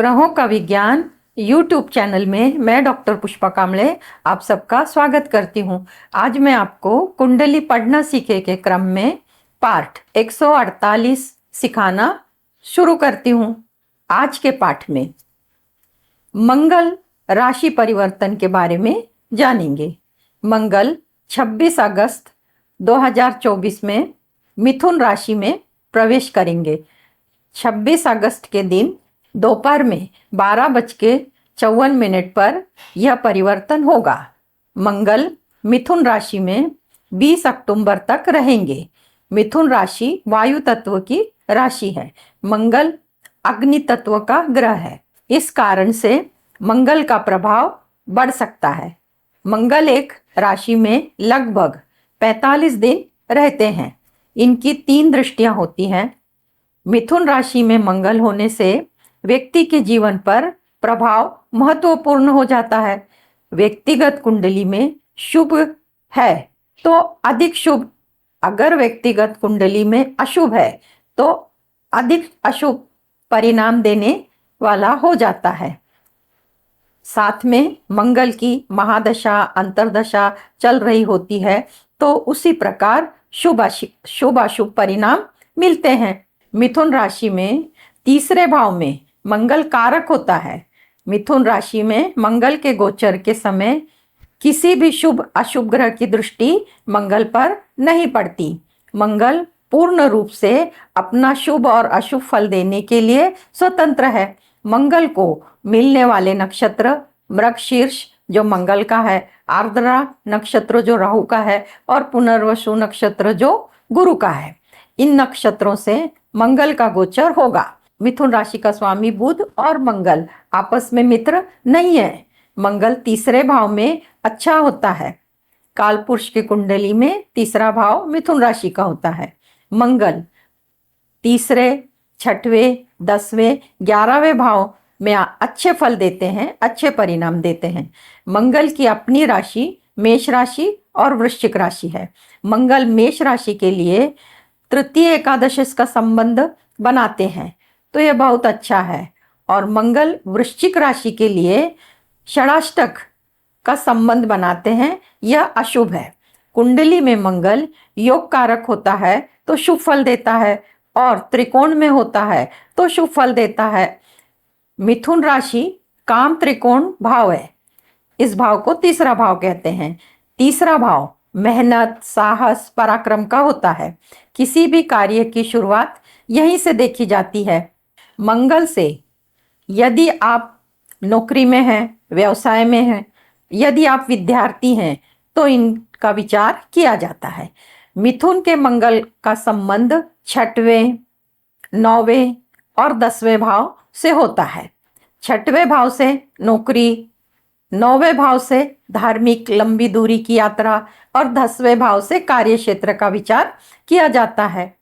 ग्रहों का विज्ञान यूट्यूब चैनल में मैं डॉक्टर पुष्पा कामले आप सबका स्वागत करती हूं। आज मैं आपको कुंडली पढ़ना सीखे के क्रम में पाठ 148 सिखाना शुरू करती हूं। आज के पाठ में मंगल राशि परिवर्तन के बारे में जानेंगे। मंगल 26 अगस्त 2024 में मिथुन राशि में प्रवेश करेंगे। 26 अगस्त के दिन दोपहर में 12:54 पर यह परिवर्तन होगा। मंगल मिथुन राशि में 20 अक्टूबर तक रहेंगे। मिथुन राशि वायु तत्व की राशि है। मंगल अग्नि तत्व का ग्रह है। इस कारण से मंगल का प्रभाव बढ़ सकता है। मंगल एक राशि में लगभग 45 दिन रहते हैं। इनकी 3 दृष्टियां होती हैं। मिथुन राशि में मंगल होने से व्यक्ति के जीवन पर प्रभाव महत्वपूर्ण हो जाता है। व्यक्तिगत कुंडली में शुभ है तो अधिक शुभ, अगर व्यक्तिगत कुंडली में अशुभ है तो अधिक अशुभ परिणाम देने वाला हो जाता है। साथ में मंगल की महादशा अंतर्दशा चल रही होती है तो उसी प्रकार शुभ अशुभ परिणाम मिलते हैं। मिथुन राशि में तीसरे भाव में मंगल कारक होता है। मिथुन राशि में मंगल के गोचर के समय किसी भी शुभ अशुभ ग्रह की दृष्टि मंगल पर नहीं पड़ती। मंगल पूर्ण रूप से अपना शुभ और अशुभ फल देने के लिए स्वतंत्र है। मंगल को मिलने वाले नक्षत्र मृगशीर्ष जो मंगल का है, आर्द्रा नक्षत्र जो राहु का है और पुनर्वसु नक्षत्र जो गुरु का है। इन नक्षत्रों से मंगल का गोचर होगा। मिथुन राशि का स्वामी बुध और मंगल आपस में मित्र नहीं है। मंगल तीसरे भाव में अच्छा होता है। कालपुरुष की कुंडली में तीसरा भाव मिथुन राशि का होता है। मंगल तीसरे, छठवें, 10वें, 11वें भाव में अच्छे फल देते हैं, अच्छे परिणाम देते हैं। मंगल की अपनी राशि मेष राशि और वृश्चिक राशि है। मंगल मेष राशि के लिए तृतीय एकादश का संबंध बनाते हैं तो यह बहुत अच्छा है। और मंगल वृश्चिक राशि के लिए षडाष्टक का संबंध बनाते हैं, यह अशुभ है। कुंडली में मंगल योग कारक होता है तो शुभ फल देता है और त्रिकोण में होता है तो शुभ फल देता है। मिथुन राशि काम त्रिकोण भाव है। इस भाव को तीसरा भाव कहते हैं। तीसरा भाव मेहनत, साहस, पराक्रम का होता है। किसी भी कार्य की शुरुआत यहीं से देखी जाती है। मंगल से यदि आप नौकरी में हैं, व्यवसाय में हैं, यदि आप विद्यार्थी हैं तो इनका विचार किया जाता है। मिथुन के मंगल का संबंध 6वें, 9वें और 10वें भाव से होता है। 6वें भाव से नौकरी, 9वें भाव से धार्मिक लंबी दूरी की यात्रा और 10वें भाव से कार्य क्षेत्र का विचार किया जाता है।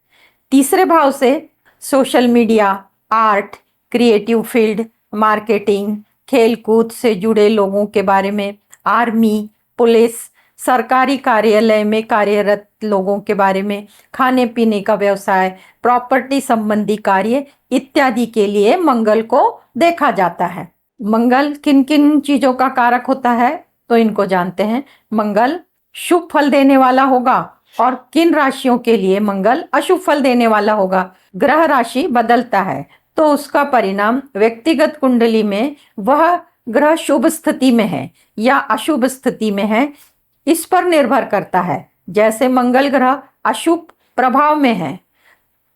तीसरे भाव से social media, art, creative field, marketing, खेलकूद से जुड़े लोगों के बारे में, आर्मी, पुलिस, सरकारी कार्यालय में कार्यरत लोगों के बारे में, खाने पीने का व्यवसाय, प्रॉपर्टी संबंधी कार्य इत्यादि के लिए मंगल को देखा जाता है। मंगल किन किन चीजों का कारक होता है तो इनको जानते हैं। मंगल शुभ फल देने वाला होगा और किन राशियों के लिए मंगल अशुभ फल देने वाला होगा। ग्रह राशि बदलता है तो उसका परिणाम व्यक्तिगत कुंडली में वह ग्रह शुभ स्थिति में है या अशुभ स्थिति में है, इस पर निर्भर करता है। जैसे मंगल ग्रह अशुभ प्रभाव में है,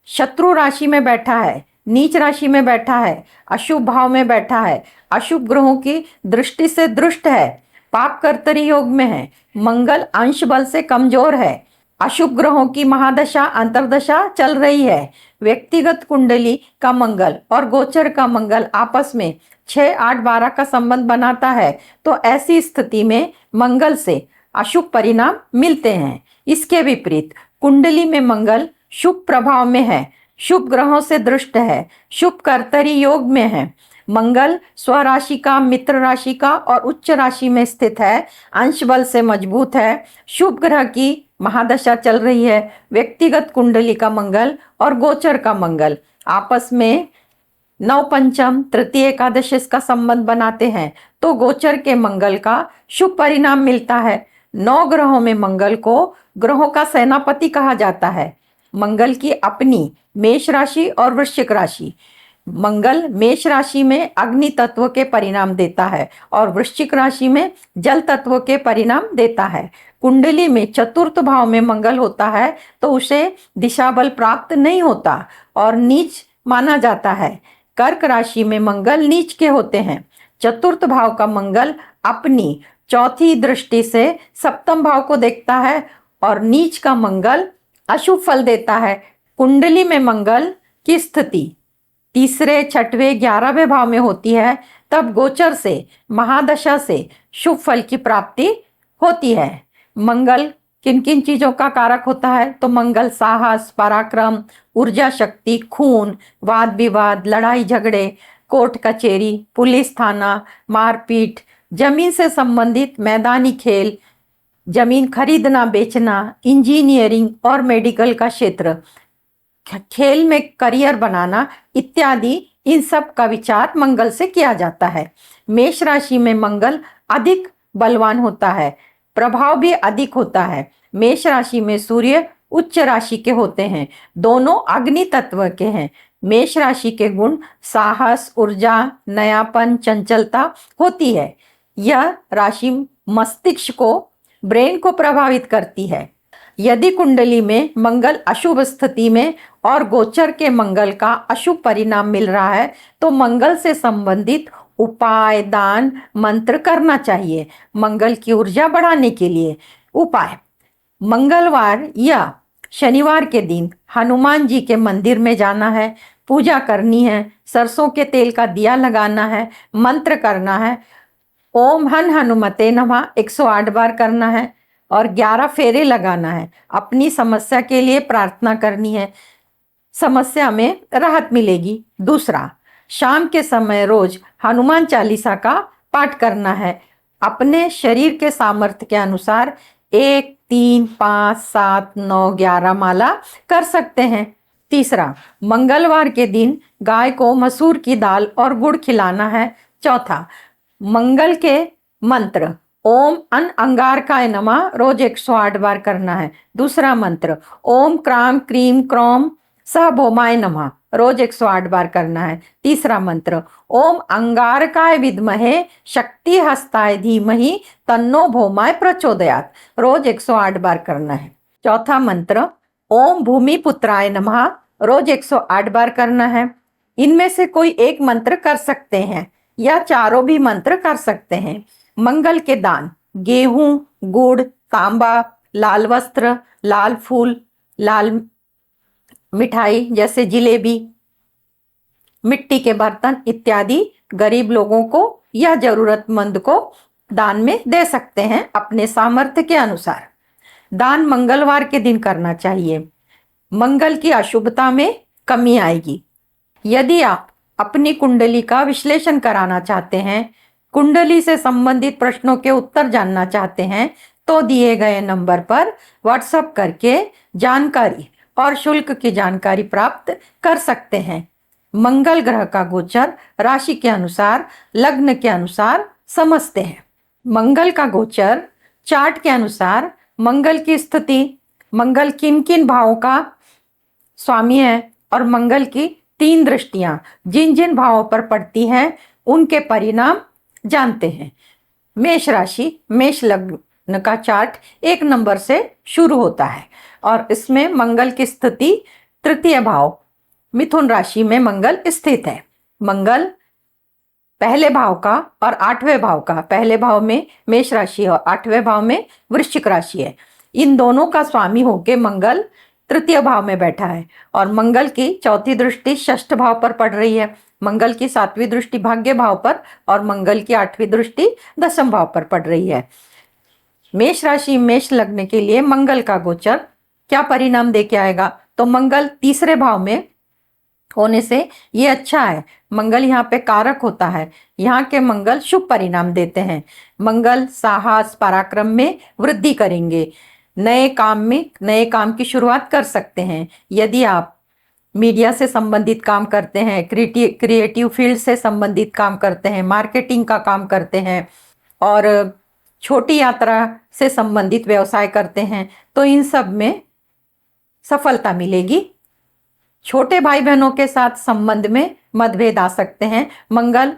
शत्रु राशि में बैठा है, नीच राशि में बैठा है, अशुभ भाव में बैठा है, अशुभ ग्रहों की दृष्टि से दुष्ट है, पाप कर्तरी योग में है, मंगल अंश बल से कमजोर है, अशुभ ग्रहों की महादशा अंतर्दशा चल रही है, व्यक्तिगत कुंडली का मंगल और गोचर का मंगल आपस में 6, 8, 12 का संबंध बनाता है तो ऐसी स्थिति में मंगल से अशुभ परिणाम मिलते हैं। इसके विपरीत कुंडली में मंगल शुभ प्रभाव में है, शुभ ग्रहों से दृष्ट है, शुभ कर्तरी योग में है, मंगल स्वराशि का, मित्र राशि का और उच्च राशि में स्थित है, अंश बल से मजबूत है, शुभ ग्रह की महादशा चल रही है, व्यक्तिगत कुंडली का मंगल और गोचर का मंगल आपस में नव पंचम तृतीय एकादशी इसका संबंध बनाते हैं तो गोचर के मंगल का शुभ परिणाम मिलता है। 9 ग्रहों में मंगल को ग्रहों का सेनापति कहा जाता है। मंगल की अपनी मेष राशि और वृश्चिक राशि। मंगल मेष राशि में अग्नि तत्व के परिणाम देता है और वृश्चिक राशि में जल तत्व के परिणाम देता है। कुंडली में चतुर्थ भाव में मंगल होता है तो उसे दिशा बल प्राप्त नहीं होता और नीच माना जाता है। कर्क राशि में मंगल नीच के होते हैं। चतुर्थ भाव का मंगल अपनी चौथी दृष्टि से सप्तम भाव को देखता है और नीच का मंगल अशुभ फल देता है। कुंडली में मंगल की स्थिति तीसरे, छठवें, 11वें भाव में होती है तब गोचर से महादशा से शुभ फल की प्राप्ति होती है। मंगल किन किन चीजों का कारक होता है तो मंगल साहस, पराक्रम, ऊर्जा शक्ति, खून, वाद विवाद, लड़ाई झगड़े, कोर्ट कचहरी, पुलिस थाना, मारपीट, जमीन से संबंधित मैदानी खेल, जमीन खरीदना बेचना, इंजीनियरिंग और मेडिकल का क्षेत्र, खेल में करियर बनाना इत्यादि, इन सब का विचार मंगल से किया जाता है। मेष राशि में मंगल अधिक बलवान होता है, प्रभाव भी अधिक होता है। मेष राशि में सूर्य उच्च राशि के होते हैं, दोनों अग्नि तत्व के हैं। मेष राशि के गुण साहस, ऊर्जा, नयापन, चंचलता होती है। यह राशि मस्तिष्क को, ब्रेन को प्रभावित करती है। यदि कुंडली में मंगल अशुभ स्थिति में और गोचर के मंगल का अशुभ परिणाम मिल रहा है तो मंगल से संबंधित उपाय, दान, मंत्र करना चाहिए। मंगल की ऊर्जा बढ़ाने के लिए उपाय: मंगलवार या शनिवार के दिन हनुमान जी के मंदिर में जाना है, पूजा करनी है, सरसों के तेल का दिया लगाना है, मंत्र करना है, ओम हन हनुमते नमः 108 बार करना है और 11 फेरे लगाना है। अपनी समस्या के लिए प्रार्थना करनी है, समस्या में राहत मिलेगी। दूसरा, शाम के समय रोज हनुमान चालीसा का पाठ करना है। अपने शरीर के सामर्थ्य के अनुसार 1, 3, 5, 7, 9, 11 माला कर सकते हैं। तीसरा, मंगलवार के दिन गाय को मसूर की दाल और गुड़ खिलाना है। चौथा, मंगल के मंत्र ओम अन अंगारकाय नमः रोज 108 बार करना है। दूसरा मंत्र ओम क्राम क्रीम क्रौम सह भौमाय नमः रोज 108 बार करना है। तीसरा मंत्र ओम अंगारकाय विद्महे शक्ति हस्ताय धीमहि तन्नो भौमाय प्रचोदयात रोज 108 बार करना है। चौथा मंत्र ओम भूमि पुत्राय नमः रोज 108 बार करना है। इनमें से कोई एक मंत्र कर सकते हैं या चारों भी मंत्र कर सकते हैं। मंगल के दान: गेहूं, गुड़, तांबा, लाल वस्त्र, लाल फूल, लाल मिठाई जैसे जिलेबी, मिट्टी के बर्तन इत्यादि गरीब लोगों को या जरूरतमंद को दान में दे सकते हैं अपने सामर्थ्य के अनुसार। दान मंगलवार के दिन करना चाहिए। मंगल की अशुभता में कमी आएगी। यदि आप अपनी कुंडली का विश्लेषण कराना चाहते हैं, कुंडली से संबंधित प्रश्नों के उत्तर जानना चाहते हैं तो दिए गए नंबर पर व्हाट्सएप करके जानकारी और शुल्क की जानकारी प्राप्त कर सकते हैं। मंगल ग्रह का गोचर राशि के अनुसार, लग्न के अनुसार समझते हैं। मंगल का गोचर चार्ट के अनुसार मंगल की स्थिति, मंगल किन किन भावों का स्वामी है और मंगल की 3 दृष्टियां जिन जिन भावों पर पड़ती हैं उनके परिणाम जानते हैं। मेष राशि, मेष लग्न का चार्ट 1 नंबर से शुरू होता है और इसमें मंगल की स्थिति तृतीय भाव मिथुन राशि में मंगल स्थित है। मंगल पहले भाव का और 8वें भाव का, पहले भाव में मेष राशि और 8वें भाव में वृश्चिक राशि है। इन दोनों का स्वामी होके मंगल तृतीय भाव में बैठा है और मंगल की चौथी दृष्टि षष्ठ भाव पर पड़ रही है। मंगल की 7वीं दृष्टि भाग्य भाव पर और मंगल की 8वीं दृष्टि दशम भाव पर पड़ रही है। मेष राशि, मेष लग्न के लिए मंगल का गोचर क्या परिणाम दे के आएगा तो मंगल तीसरे भाव में होने से ये अच्छा है। मंगल यहाँ पे कारक होता है, यहाँ के मंगल शुभ परिणाम देते हैं। मंगल साहस, पराक्रम में वृद्धि करेंगे। नए काम की शुरुआत कर सकते हैं। यदि आप मीडिया से संबंधित काम करते हैं, क्रिएटिव फील्ड से संबंधित काम करते हैं, मार्केटिंग का काम करते हैं और छोटी यात्रा से संबंधित व्यवसाय करते हैं, तो इन सब में सफलता मिलेगी। छोटे भाई बहनों के साथ संबंध में मतभेद आ सकते हैं। मंगल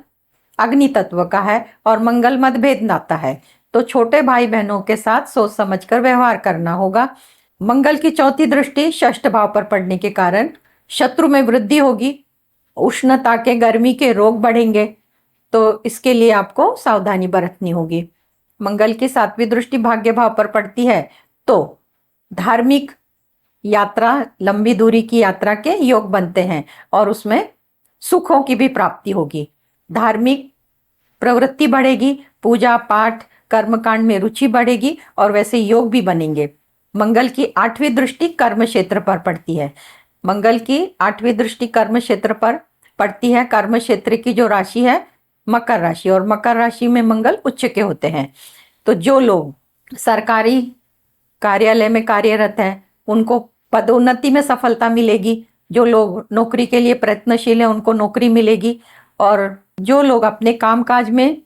अग्नि तत्व का है और मंगल मतभेद नाता है, तो छोटे भाई बहनों के साथ सोच समझकर व्यवहार करना होगा। मंगल की चौथी दृष्टि षष्ठ भाव पर पड़ने के कारण शत्रु में वृद्धि होगी, उष्णता के, गर्मी के रोग बढ़ेंगे, तो इसके लिए आपको सावधानी बरतनी होगी। मंगल की सातवीं दृष्टि भाग्य भाव पर पड़ती है, तो धार्मिक यात्रा, लंबी दूरी की यात्रा के योग बनते हैं और उसमें सुखों की भी प्राप्ति होगी। धार्मिक प्रवृत्ति बढ़ेगी, पूजा पाठ कर्मकांड में रुचि बढ़ेगी और वैसे योग भी बनेंगे। मंगल की आठवीं दृष्टि कर्म क्षेत्र पर पड़ती है। मंगल की आठवीं दृष्टि कर्म क्षेत्र पर पड़ती है। कर्म क्षेत्र की जो राशि है मकर राशि, और मकर राशि में मंगल उच्च के होते हैं। तो जो लोग सरकारी कार्यालय में कार्यरत हैं उनको पदोन्नति में सफलता मिलेगी। जो लोग नौकरी के लिए प्रयत्नशील हैं उनको नौकरी मिलेगी, और जो लोग अपने कामकाज में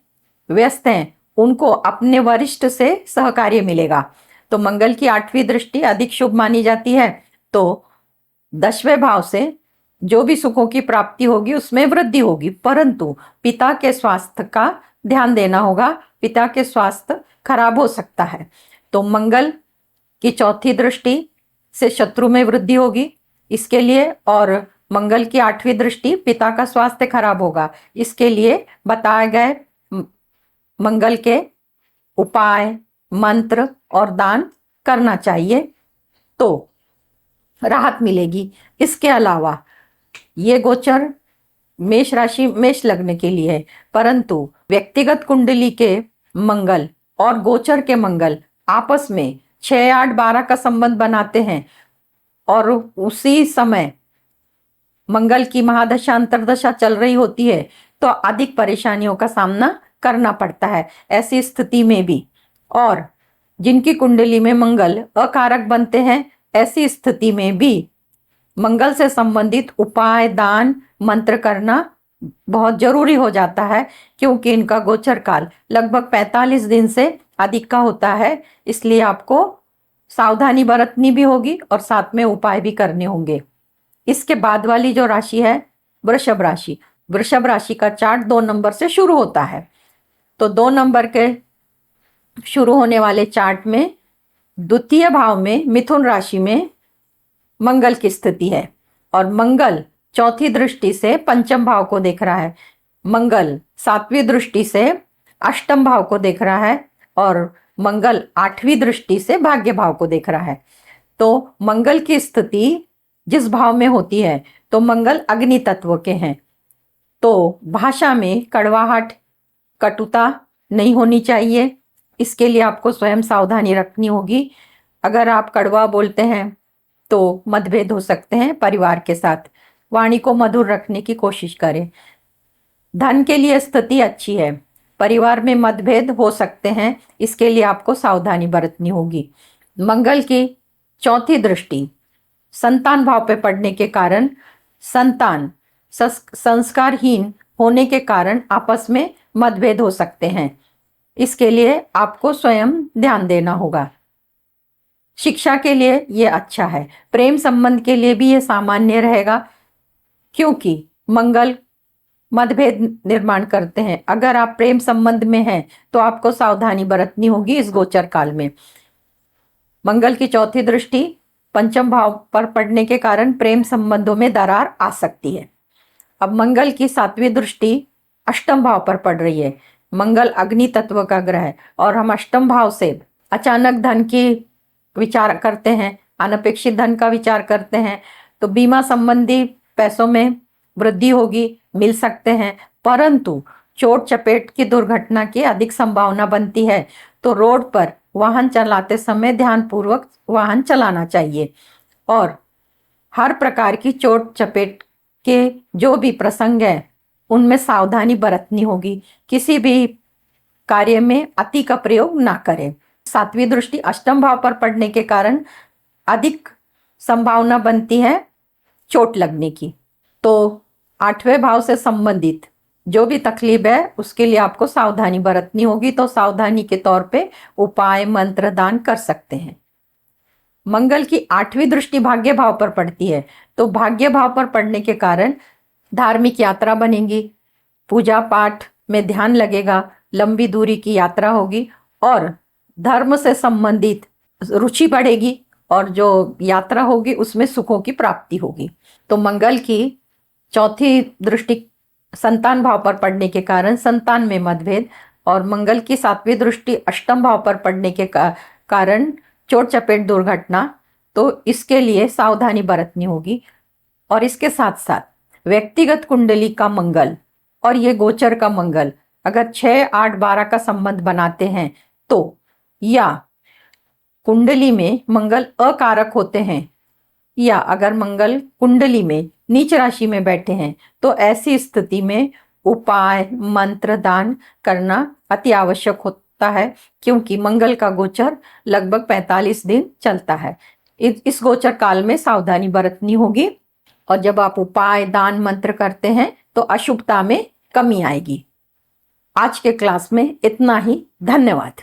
व्यस्त हैं उनको अपने वरिष्ठ से सहकार्य मिलेगा। तो मंगल की आठवीं दृष्टि अधिक शुभ मानी जाती है। तो 10वें भाव से जो भी सुखों की प्राप्ति होगी उसमें वृद्धि होगी, परंतु पिता के स्वास्थ्य का ध्यान देना होगा। पिता के स्वास्थ्य खराब हो सकता है। तो मंगल की चौथी दृष्टि से शत्रु में वृद्धि होगी इसके लिए, और मंगल की आठवीं दृष्टि पिता का स्वास्थ्य खराब होगा, इसके लिए बताए गए मंगल के उपाय, मंत्र और दान करना चाहिए, तो राहत मिलेगी। इसके अलावा ये गोचर मेष राशि, मेष लग्न के लिए है, परंतु व्यक्तिगत कुंडली के मंगल और गोचर के मंगल आपस में 6, 8, 12 का संबंध बनाते हैं और उसी समय मंगल की महादशा अंतर्दशा चल रही होती है, तो अधिक परेशानियों का सामना करना पड़ता है ऐसी स्थिति में भी। और जिनकी कुंडली में मंगल अकारक बनते हैं ऐसी स्थिति में भी मंगल से संबंधित उपाय, दान, मंत्र करना बहुत जरूरी हो जाता है, क्योंकि इनका गोचर काल लगभग 45 दिन से अधिक का होता है। इसलिए आपको सावधानी बरतनी भी होगी और साथ में उपाय भी करने होंगे। इसके बाद वाली जो राशि है वृषभ राशि, वृषभ राशि का चार्ट 2 नंबर से शुरू होता है। तो 2 नंबर के शुरू होने वाले चार्ट में द्वितीय भाव में मिथुन राशि में मंगल की स्थिति है, और मंगल चौथी दृष्टि से पंचम भाव को देख रहा है। मंगल 7वीं दृष्टि से अष्टम भाव को देख रहा है, और मंगल 8वीं दृष्टि से भाग्य भाव को देख रहा है। तो मंगल की स्थिति जिस भाव में होती है, तो मंगल अग्नि तत्व के हैं, तो भाषा में कड़वाहट, कटुता नहीं होनी चाहिए। इसके लिए आपको स्वयं सावधानी रखनी होगी। अगर आप कड़वा बोलते हैं तो मतभेद हो सकते हैं परिवार के साथ। वाणी को मधुर रखने की कोशिश करें। धन के लिए स्थिति अच्छी है, परिवार में मतभेद हो सकते हैं, इसके लिए आपको सावधानी बरतनी होगी। मंगल की चौथी दृष्टि संतान भाव पे पड़ने के कारण संतान संस्कारहीन होने के कारण आपस में मतभेद हो सकते हैं, इसके लिए आपको स्वयं ध्यान देना होगा। शिक्षा के लिए ये अच्छा है। प्रेम संबंध के लिए भी ये सामान्य रहेगा, क्योंकि मंगल मतभेद निर्माण करते हैं। अगर आप प्रेम संबंध में हैं तो आपको सावधानी बरतनी होगी इस गोचर काल में। मंगल की चौथी दृष्टि पंचम भाव पर पड़ने के कारण प्रेम संबंधों में दरार आ सकती है। अब मंगल की 7वीं दृष्टि अष्टम भाव पर पड़ रही है। मंगल अग्नि तत्व का ग्रह है और हम अष्टम भाव से अचानक धन की विचार करते हैं, अनपेक्षित धन का विचार करते हैं, तो बीमा संबंधी पैसों में वृद्धि होगी, मिल सकते हैं, परंतु चोट चपेट की दुर्घटना की अधिक संभावना बनती है। तो रोड पर वाहन चलाते समय ध्यानपूर्वक वाहन चलाना चाहिए, और हर प्रकार की चोट चपेट के जो भी प्रसंग है उनमें सावधानी बरतनी होगी। किसी भी कार्य में अति का प्रयोग ना करें। 7वीं दृष्टि अष्टम भाव पर पड़ने के कारण अधिक संभावना बनती है चोट लगने की। तो 8वें भाव से संबंधित जो भी तकलीफ है उसके लिए आपको सावधानी बरतनी होगी। तो सावधानी के तौर पे उपाय मंत्र दान कर सकते हैं। मंगल की 8वीं दृष्टि भाग्य भाव पर पड़ती है। तो भाग्य भाव पर पड़ने के कारण धार्मिक यात्रा बनेगी, पूजा पाठ में ध्यान लगेगा, लंबी दूरी की यात्रा होगी और धर्म से संबंधित रुचि बढ़ेगी और जो यात्रा होगी उसमें सुखों की प्राप्ति होगी। तो मंगल की 4थी दृष्टि संतान भाव पर पड़ने के कारण संतान में मतभेद और मंगल की 7वीं दृष्टि अष्टम भाव पर पड़ने के कारण चोट चपेट दुर्घटना। तो इसके लिए सावधानी बरतनी होगी। और इसके साथ साथ व्यक्तिगत कुंडली का मंगल और ये गोचर का मंगल अगर 6, 8, 12 का संबंध बनाते हैं तो, या कुंडली में मंगल अकारक होते हैं, या अगर मंगल कुंडली में नीच राशि में बैठे हैं, तो ऐसी स्थिति में उपाय मंत्र दान करना अति आवश्यक होता है, क्योंकि मंगल का गोचर लगभग 45 दिन चलता है। इस गोचर काल में सावधानी बरतनी होगी और जब आप उपाय दान मंत्र करते हैं तो अशुभता में कमी आएगी। आज के क्लास में इतना ही। धन्यवाद।